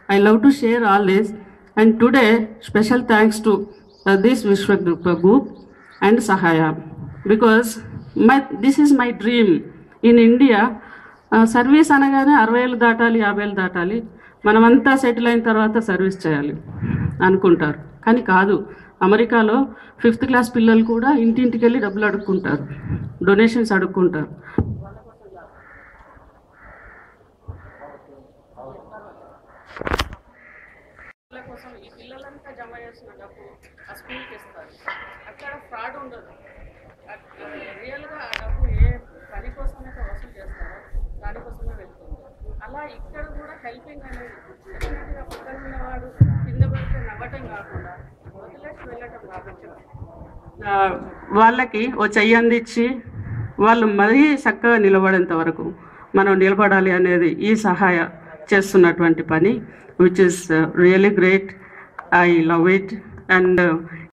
I love to share all this. And today, special thanks to this Vishwagrupa group and Sahaya, because this is my dream. In India, service అనగానే 60 దాటాలి 50 దాటాలి, మనమంతా settle అయిన తర్వాత service చేయాలి అనుకుంటారు. కానీ కాదు, అమెరికాలో 5th క్లాస్ పిల్లలు కూడా ఇంటింటికి వెళ్ళి డబ్బులు అడుక్కుంటారు, డొనేషన్స్ అడుక్కుంటారు. కోసం ఈ పిల్లలంతా జమ చేసిన డబ్బు ఆ స్కూల్కి ఇస్తారు. అక్కడ ఫ్రాడ్ ఉండదు. రియల్గా ఆ డబ్బు ఏ పని కోసమైతే వసూలు చేస్తారో దానికోసమే వెళ్తుంది. అలా ఇక్కడ కూడా హెల్పింగ్ అనేది డెఫినెట్గా పక్కన ఉన్నవాడు కింద పడితే నవ్వటం కాకుండా వదిలేసి వెళ్ళటం కాబట్టి వాళ్ళకి ఓ చెయ్యి అందించి వాళ్ళు మరీ చక్కగా నిలబడేంత వరకు మనం నిలబడాలి అనేది ఈ సహాయ చేస్తున్నటువంటి పని, which is really great. I love it. And